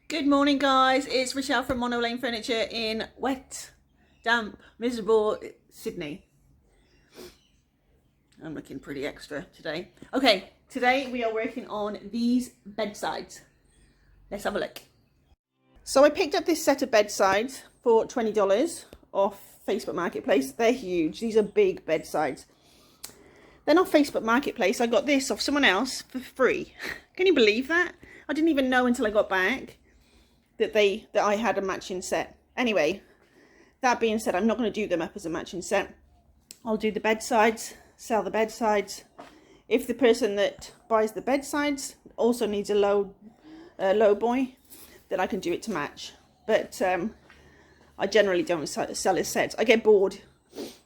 Good morning, guys. It's Rachelle from Mono Lane Furniture in wet, damp, miserable Sydney. I'm looking pretty extra today. Okay, today we are working on these bedsides. Let's have a look. So I picked up this set of bedsides for $20 off Facebook Marketplace. They're huge. These are big bedsides. Then off Facebook Marketplace, I got this off someone else for free. Can you believe that? I didn't even know until I got back that I had a matching set. Anyway, that being said, I'm not going to do them up as a matching set. I'll do the bedsides, sell the bedsides. If the person that buys the bedsides also needs a low boy, then I can do it to match. But I generally don't sell as sets. I get bored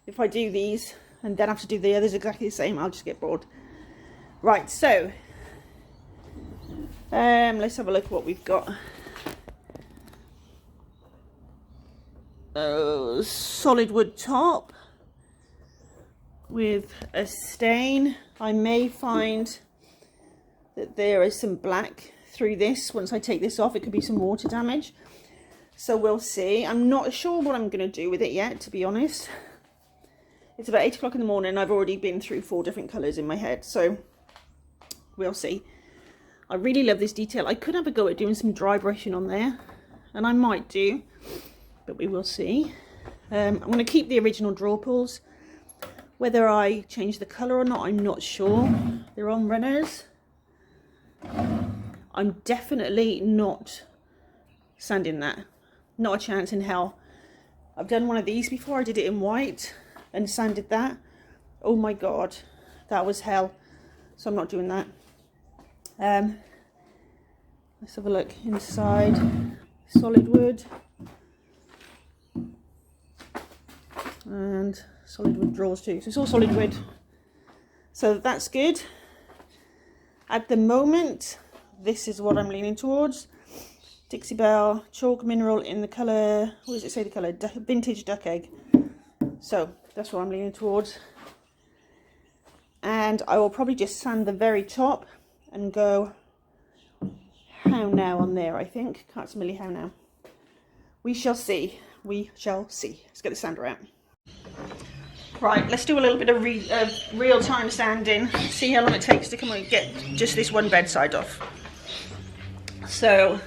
if I do these and then have to do the others exactly the same. I'll just get bored. Right, so let's have a look at what we've got. Solid wood top with a stain. I may find that there is some black through this. Once I take this off, it could be some water damage, so we'll see. I'm not sure what I'm going to do with it yet, to be honest. It's about 8 o'clock in the morning and I've already been through 4 different colours in my head, so we'll see. I really love this detail. I could have a go at doing some dry brushing on there, and I might do, but we will see. I'm going to keep the original drawer pulls. Whether I change the colour or not, I'm not sure. They're on runners. I'm definitely not sanding that. Not a chance in hell. I've done one of these before. I did it in white and sanded that. Oh my god, that was hell. So I'm not doing that. Let's have a look inside. Solid wood. And solid wood drawers too, so it's all solid wood, so that's good. At the moment, this is what I'm leaning towards. Dixie Belle Chalk mineral in the colour, what does it say the colour? Vintage duck egg. So that's what I'm leaning towards, and I will probably just sand the very top and go how now on there. I think can't smell how now. We shall see. Let's get the sander out. Right, let's do a little bit of real-time sanding, see how long it takes to come and get just this one bedside off. So,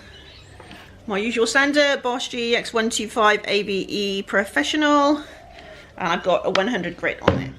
my usual sander, Bosch GX125 AVE Professional, and I've got a 100 grit on it.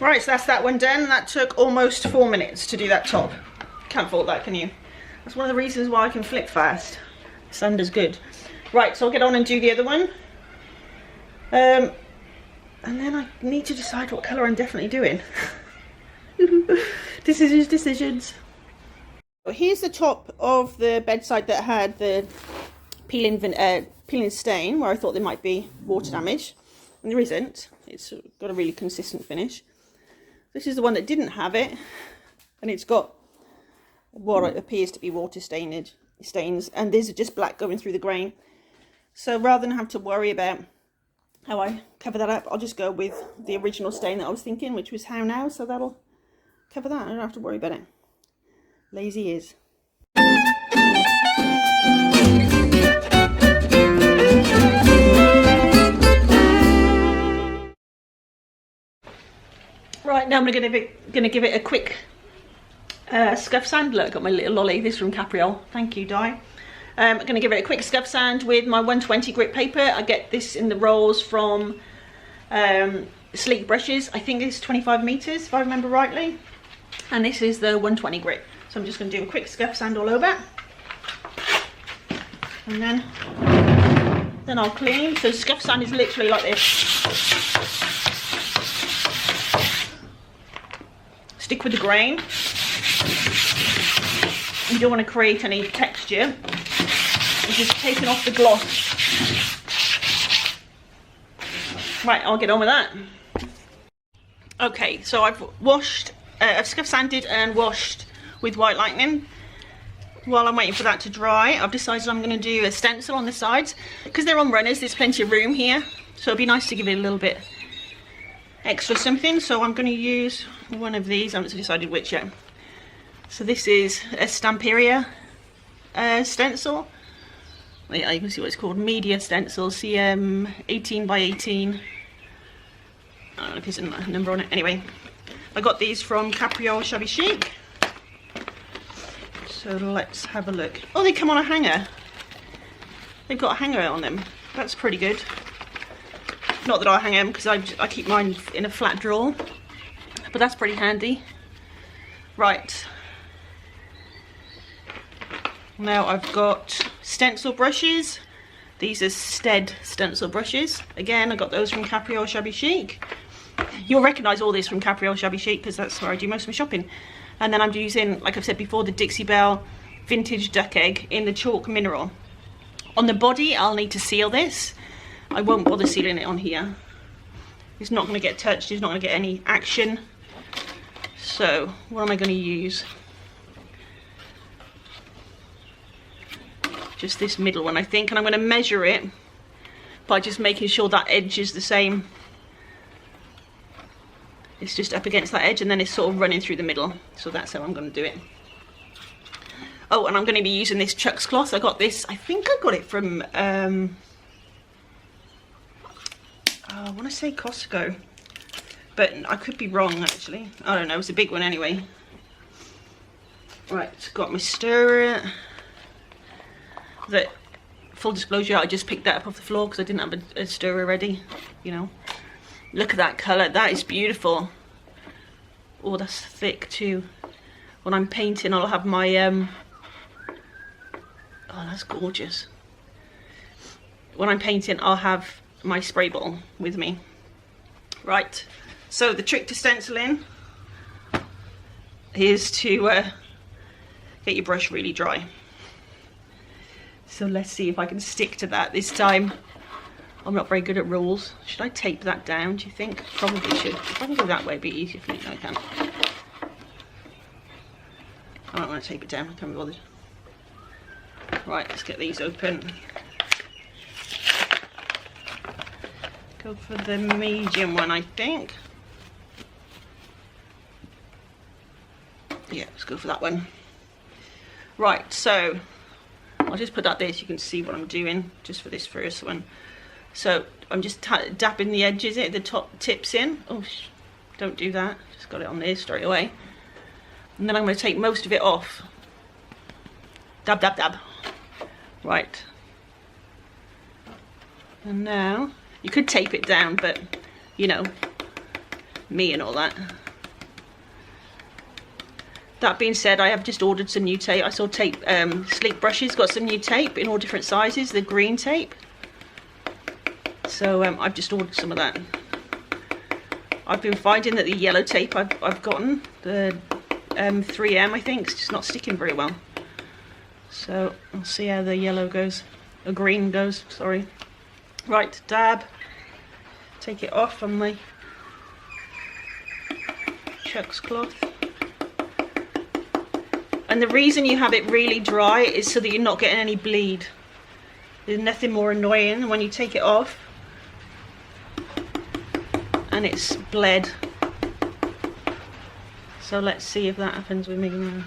Right, so that's that one done. That took almost 4 minutes to do that top. Can't fault that, can you? That's one of the reasons why I can flip fast. Sander's good. Right, so I'll get on and do the other one. And then I need to decide what colour I'm definitely doing. Decisions. Well, here's the top of the bedside that had the peeling stain, where I thought there might be water damage. And there isn't. It's got a really consistent finish. This is the one that didn't have it. And it's got what appears to be water stains. And these are just black going through the grain. So rather than have to worry about how I cover that up, I'll just go with the original stain that I was thinking, which was How Now. So that'll cover that. I don't have to worry about it. Lazy is. Right, now I'm gonna give it a quick scuff sand. Look, got my little lolly. This is from Capriol. Thank you, Di. I'm going to give it a quick scuff sand with my 120 grit paper. I get this in the rolls from Sleek Brushes. I think it's 25 meters, if I remember rightly. And this is the 120 grit. So I'm just going to do a quick scuff sand all over. And then I'll clean. So scuff sand is literally like this. Stick with the grain. You don't want to create any texture. You're just taking off the gloss. Right, I'll get on with that. Okay, so I've scuff sanded and washed with White Lightning. While I'm waiting for that to dry, I've decided I'm going to do a stencil on the sides. Because they're on runners, there's plenty of room here. So it'd be nice to give it a little bit extra something. So I'm going to use one of these. I haven't decided which yet. So this is a Stamperia stencil. Yeah, you can see what it's called, Media Stencil, CM 18 by 18. I don't know if there's a number on it. Anyway, I got these from Capriol Shabby Chic. So let's have a look. Oh, they come on a hanger. They've got a hanger on them. That's pretty good. Not that I hang them, because I keep mine in a flat drawer. But that's pretty handy. Right. Now I've got stencil brushes. These are Stead stencil brushes. Again, I got those from Capriol Shabby Chic. You'll recognise all this from Capriol Shabby Chic because that's where I do most of my shopping. And then I'm using, like I've said before, the Dixie Belle Vintage Duck Egg in the chalk mineral. On the body, I'll need to seal this. I won't bother sealing it on here. It's not going to get touched. It's not going to get any action. So, what am I going to use? Just this middle one, I think, and I'm going to measure it by just making sure that edge is the same. It's just up against that edge and then it's sort of running through the middle. So that's how I'm going to do it. Oh, and I'm going to be using this Chuck's cloth. I got this, I think I got it from, I want to say Costco, but I could be wrong actually. I don't know, it's a big one anyway. Right, got my stirrer. That, full disclosure, I just picked that up off the floor because I didn't have a stirrer ready, you know. Look at that colour, that is beautiful. Oh, that's thick too. When I'm painting, I'll have my, oh, that's gorgeous. When I'm painting, I'll have my spray bottle with me. Right, so the trick to stenciling is to get your brush really dry. So let's see if I can stick to that this time. I'm not very good at rules. Should I tape that down, do you think? Probably should. If I can go that way, it'd be easier for me. No, I can't. I don't want to tape it down, I can't be bothered. Right, let's get these open. Go for the medium one, I think. Yeah, let's go for that one. Right, so I'll just put that there so you can see what I'm doing just for this first one. So I'm just dabbing the edges, the top tips in. Oh, don't do that. Just got it on there straight away. And then I'm going to take most of it off. Dab, dab, dab. Right. And now, you could tape it down, but, you know, me and all that. That being said, I have just ordered some new tape. I saw tape, sleek brushes got some new tape in all different sizes, the green tape. So I've just ordered some of that. I've been finding that the yellow tape I've gotten, the 3M I think, is just not sticking very well. So I'll see how the yellow goes, the green goes, sorry. Right, dab, take it off on my Chuck's cloth. And the reason you have it really dry is so that you're not getting any bleed. There's nothing more annoying than when you take it off and it's bled. So let's see if that happens with me now.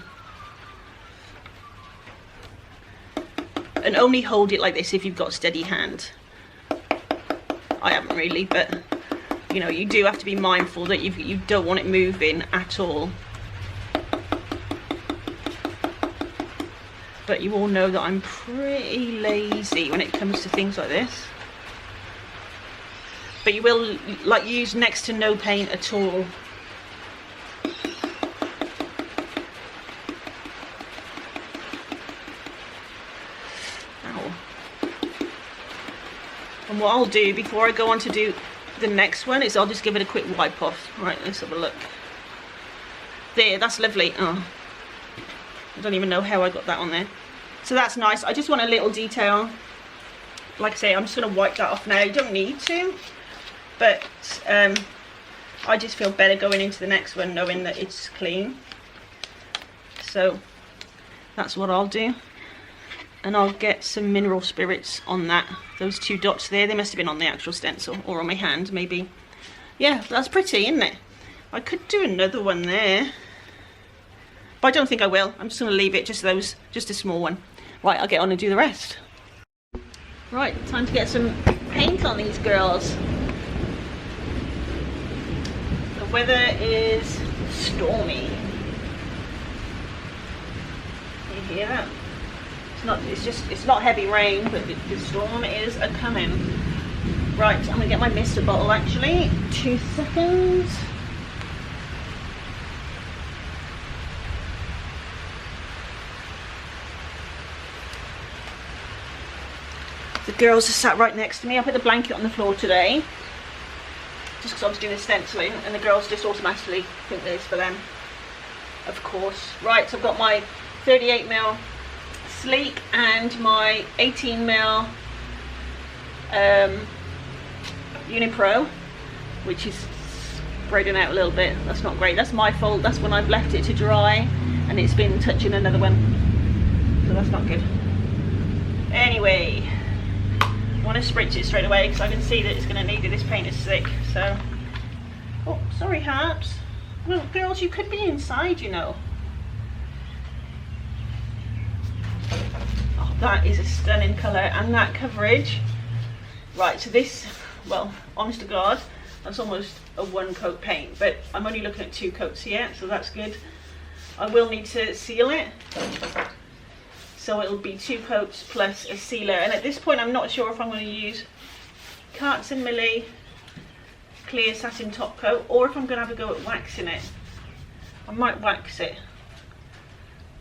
And only hold it like this if you've got a steady hand. I haven't really, but you know, you do have to be mindful that you don't want it moving at all. But you all know that I'm pretty lazy when it comes to things like this. But you will like use next to no paint at all. Ow. And what I'll do before I go on to do the next one is I'll just give it a quick wipe off. Right, let's have a look. There, that's lovely. Oh. I don't even know how I got that on there. So that's nice. I just want a little detail. Like I say, I'm just going to wipe that off now. You don't need to. But I just feel better going into the next one knowing that it's clean. So that's what I'll do. And I'll get some mineral spirits on that. Those 2 dots there, they must have been on the actual stencil. Or on my hand, maybe. Yeah, that's pretty, isn't it? I could do another one there. But I don't think I will. I'm just going to leave it, just a small one. Right, I'll get on and do the rest. Right, time to get some paint on these girls. The weather is stormy. Can you hear that? It's not heavy rain, but the storm is a-coming. Right, I'm going to get my mister bottle actually. 2 seconds. The girls are sat right next to me. I put the blanket on the floor today, just because I was doing the stenciling, and the girls just automatically think that it's for them, of course. Right, so I've got my 38mm sleek and my 18mm Unipro, which is spreading out a little bit. That's not great. That's my fault. That's when I've left it to dry and it's been touching another one, so that's not good. Anyway, I want to spritz it straight away because I can see that it's going to need it. This paint is thick. So, oh, sorry, Harps. Well, girls, you could be inside, you know. Oh, that is a stunning colour, and that coverage. Right, so this, well, honest to God, that's almost a 1 coat paint, but I'm only looking at 2 coats here, so that's good. I will need to seal it. So it'll be 2 coats plus a sealer, and at this point I'm not sure if I'm going to use Carts & Millie clear satin top coat or if I'm going to have a go at waxing it. I might wax it.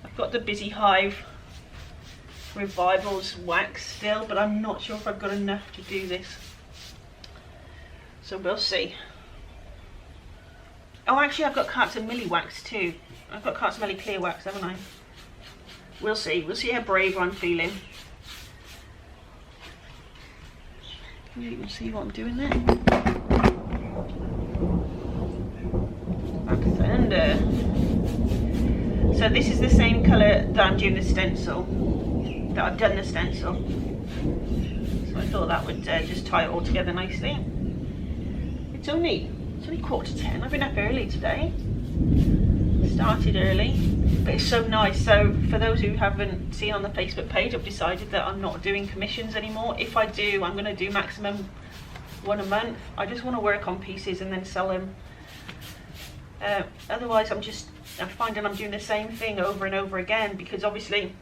I've got the Busy Hive Revivals wax still, but I'm not sure if I've got enough to do this. So we'll see. Oh, actually I've got Carts & Millie wax too. I've got Carts & Millie clear wax, haven't I? We'll see. We'll see how brave I'm feeling. Can you even see what I'm doing there? Back thunder. So this is the same colour that I'm doing the stencil. That I've done the stencil. So I thought that would just tie it all together nicely. It's only 9:45. I've been up early today. Started early, but it's so nice. So for those who haven't seen on the Facebook page, I've decided that I'm not doing commissions anymore. If I do, I'm going to do maximum 1 a month. I just want to work on pieces and then sell them. Otherwise I'm finding I'm doing the same thing over and over again, because obviously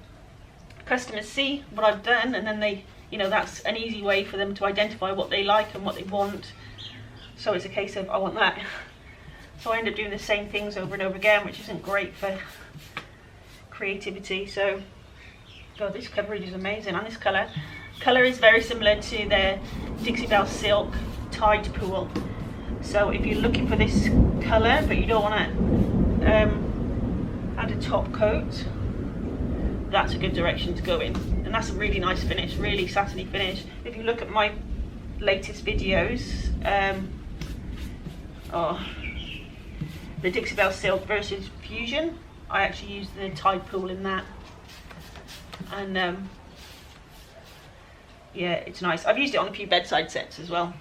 customers see what I've done and then they, you know, that's an easy way for them to identify what they like and what they want. So it's a case of I want that. So I end up doing the same things over and over again, which isn't great for creativity. So, God, this coverage is amazing. And this colour is very similar to the Dixie Belle Silk Tide Pool. So if you're looking for this colour, but you don't want to add a top coat, that's a good direction to go in. And that's a really nice finish, really satiny finish. If you look at my latest videos, the Dixie Belle Silk versus Fusion, I actually used the Tide Pool in that. And yeah, it's nice. I've used it on a few bedside sets as well.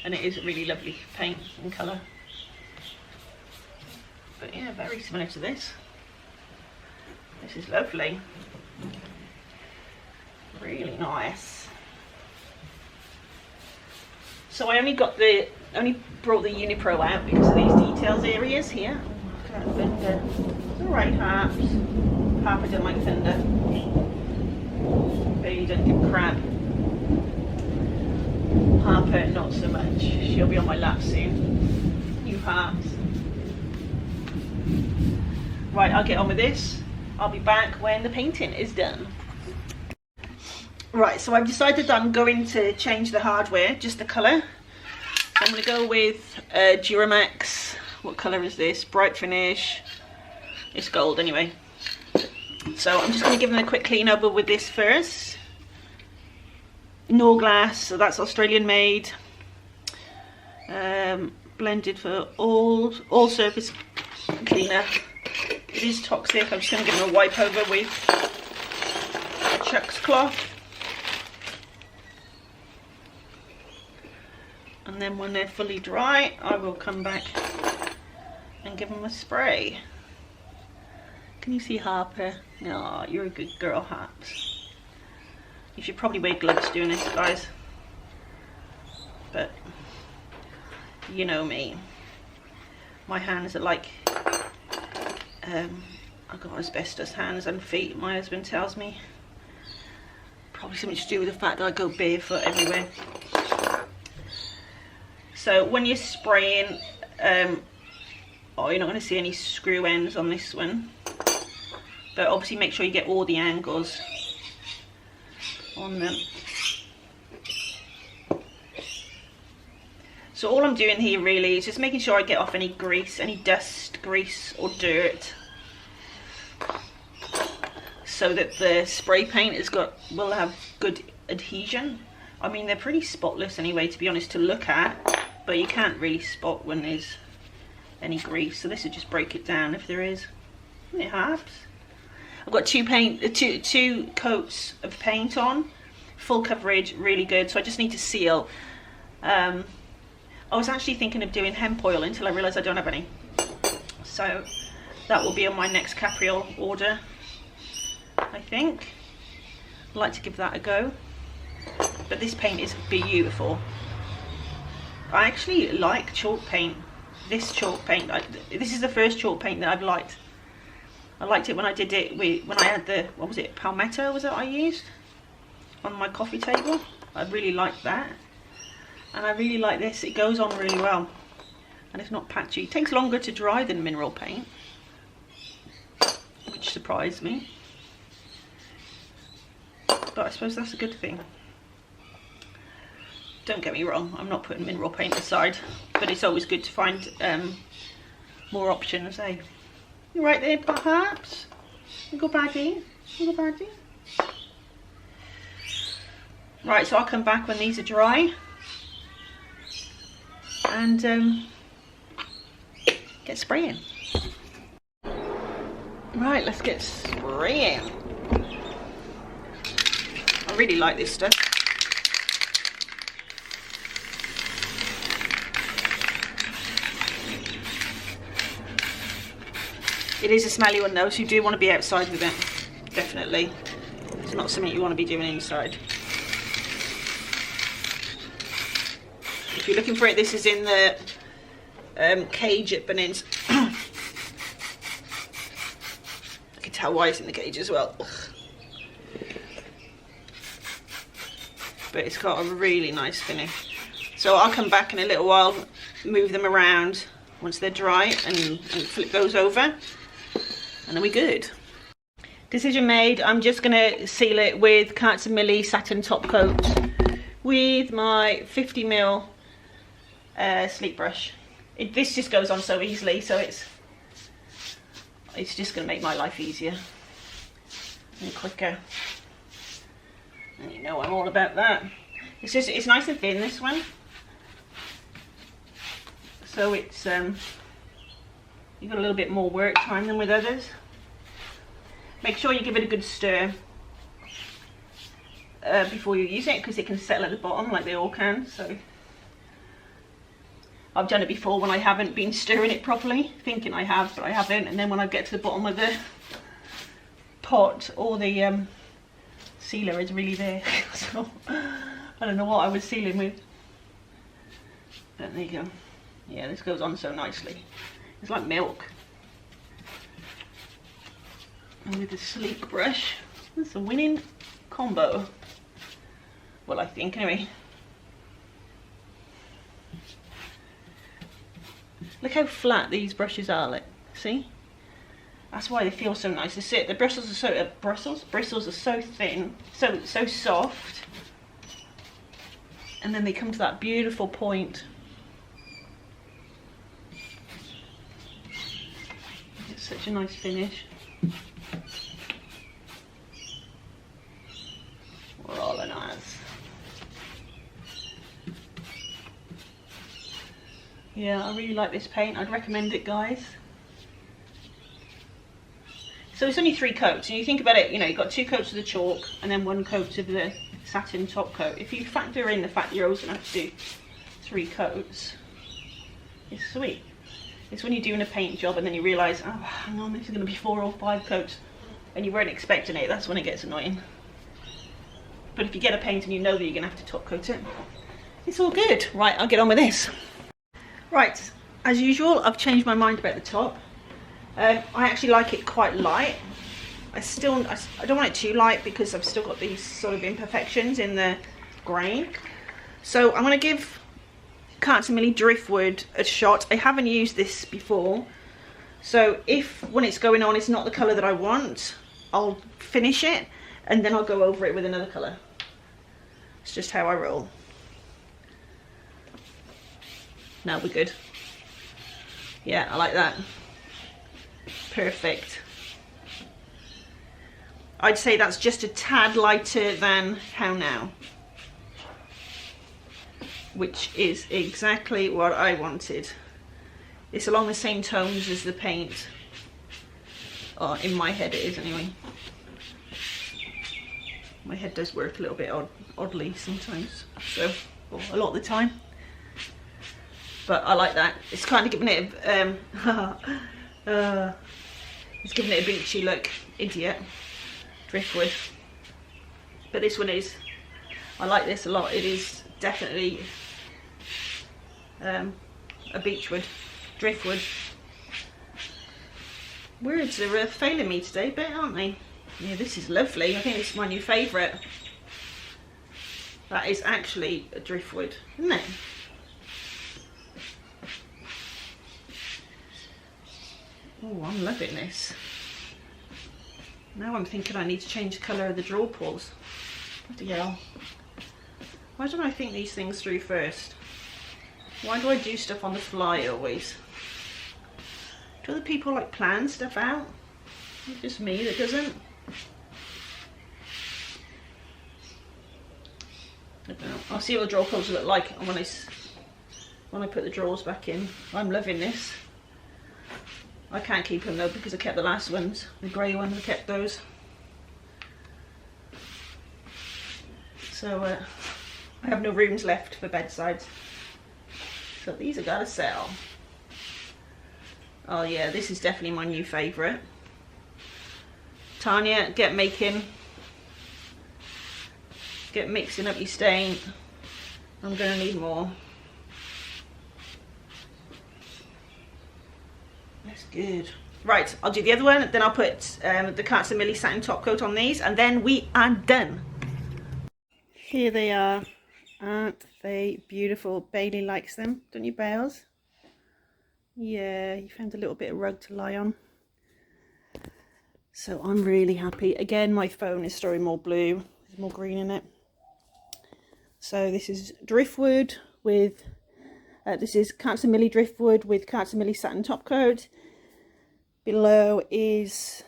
And it is a really lovely paint and colour. But yeah, very similar to this. This is lovely. Really nice. So I only brought the Unipro out because of these details areas here. Oh, look at that thunder. It's alright, Harps. Harper don't like thunder. Bailey don't give a crap. Harper, not so much. She'll be on my lap soon. You Harps. Right, I'll get on with this. I'll be back when the painting is done. Right, so I've decided that I'm going to change the hardware, just the colour. So I'm going to go with Duramax. What colour is this? Bright finish. It's gold anyway. So I'm just going to give them a quick clean over with this first. Norglass, so that's Australian made. Blended for all surface cleaner. It is toxic. I'm just going to give them a wipe over with a Chuck's cloth. And then when they're fully dry, I will come back and give them a spray. Can you see Harper? No, you're a good girl, Harps. You should probably wear gloves doing this, guys. But you know me. My hands are like I've got asbestos hands and feet, my husband tells me. Probably something to do with the fact that I go barefoot everywhere. So when you're spraying, you're not going to see any screw ends on this one. But obviously make sure you get all the angles on them. So all I'm doing here really is just making sure I get off any grease, any dust, grease or dirt, so that the spray paint will have good adhesion. I mean, they're pretty spotless anyway, to be honest, to look at, but you can't really spot when there's any grease. So this will just break it down if there is. It helps. I've got two coats of paint on, full coverage, really good. So I just need to seal. I was actually thinking of doing hemp oil until I realised I don't have any. So that will be on my next Capriol order, I think. I'd like to give that a go. But this paint is beautiful. I actually like chalk paint. This chalk paint, this is the first chalk paint that I've liked. I liked it when I did it when I had the, what was it, Palmetto was it I used on my coffee table. I really liked that. And I really like this. It goes on really well. And it's not patchy. It takes longer to dry than mineral paint, which surprised me. But I suppose that's a good thing. Don't get me wrong, I'm not putting mineral paint aside, but it's always good to find more options, eh? You right there, perhaps? You go baddie? You go baddie? Right, so I'll come back when these are dry and get spraying. Right, let's get spraying. I really like this stuff. It is a smelly one though, so you do want to be outside with it, definitely. It's not something you want to be doing inside. If you're looking for it, this is in the cage at Bunnings. I can tell why it's in the cage as well. But it's got a really nice finish. So I'll come back in a little while, move them around, once they're dry, and flip those over, and then we're good. Decision made. I'm just going to seal it with Milli satin top coat with my 50mm sleek brush. This just goes on so easily, so it's just going to make my life easier and quicker. And you know I'm all about that. It's nice and thin, this one. So it's you've got a little bit more work time than with others. Make sure you give it a good stir before you use it, because it can settle at the bottom like they all can. So I've done it before when I haven't been stirring it properly, thinking I have, but I haven't. And then when I get to the bottom of the pot, all the sealer is really there. So I don't know what I was sealing with. But there you go. Yeah, this goes on so nicely. It's like milk. And with the sleek brush, it's a winning combo. Well, I think anyway. Look how flat these brushes are, like, see? That's why they feel so nice. The bristles are so bristles are so thin, so soft, and then they come to that beautiful point. It's such a nice finish. We're all in ours. Yeah, I really like this paint. I'd recommend it, guys. So it's only 3 coats, and you think about it, you know, you've got 2 coats of the chalk and then 1 coat of the satin top coat. If you factor in the fact that you're always going to have to do 3 coats, it's sweet. It's when you're doing a paint job and then you realise, oh, hang on, this is going to be 4 or 5 coats, and you weren't expecting it. That's when it gets annoying. But if you get a paint and you know that you're going to have to top coat it, it's all good. Right, I'll get on with this. Right, as usual, I've changed my mind about the top. I actually like it quite light. I don't want it too light because I've still got these sort of imperfections in the grain. So I'm going to give Milli Driftwood a shot. I haven't used this before, so if when it's going on it's not the colour that I want, I'll finish it and then I'll go over it with another colour. It's just how I roll. Now we're good. Yeah, I like that. Perfect. I'd say that's just a tad lighter than How Now, which is exactly what I wanted. It's along the same tones as the paint. Oh, in my head it is anyway. My head does work a little bit oddly sometimes, so, well, a lot of the time. But I like that. It's kind of giving it it's giving it a beachy look. Idiot. Driftwood. But this one is, I like this a lot. It is definitely a beechwood, driftwood. Words are failing me today a bit, aren't they? Yeah, this is lovely. I think this is my new favourite. That is actually a driftwood, isn't it? Oh, I'm loving this. Now I'm thinking I need to change the colour of the draw pulls. Bloody hell. Why don't I think these things through first? Why do I do stuff on the fly always? Do other people like plan stuff out? It's just me that doesn't. I don't know. I'll see what the draw pulls look like when I put the drawers back in. I'm loving this. I can't keep them though because I kept the last ones, the grey ones, I kept those. So I have no rooms left for bedsides. So these are gotta sell. Oh yeah, this is definitely my new favourite. Tanya, get mixing up your stain. I'm gonna need more. That's good. Right, I'll do the other one, then I'll put the Milli satin top coat on these, and then we are done. Here they are. Aren't they beautiful? Bailey likes them, don't you, Bales? Yeah, you found a little bit of rug to lie on. So I'm really happy. Again, my phone is storing more blue. There's more green in it. So this is driftwood with, this is Milli driftwood with Milli satin top coat. Below is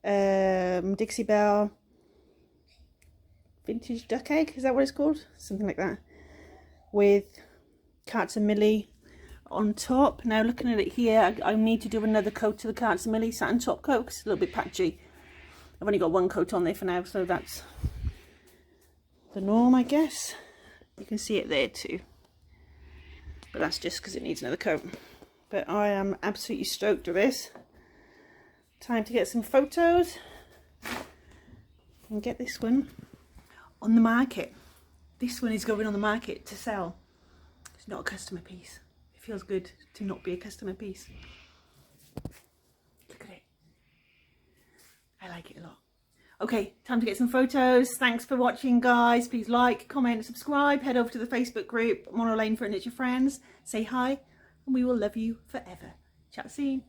Dixie Belle vintage duck egg, is that what it's called? Something like that. With Milli on top. Now looking at it here, I need to do another coat to the Milli satin top coat because it's a little bit patchy. I've only got one coat on there for now, so that's the norm, I guess. You can see it there too, but that's just because it needs another coat. But I am absolutely stoked with this. Time to get some photos and get this one on the market. This one is going on the market to sell. It's not a customer piece. It feels good to not be a customer piece. Look at it. I like it a lot. Okay, time to get some photos. Thanks for watching, guys. Please like, comment, subscribe. Head over to the Facebook group, Monolane Furniture Friends. Say hi, and we will love you forever. Chat soon.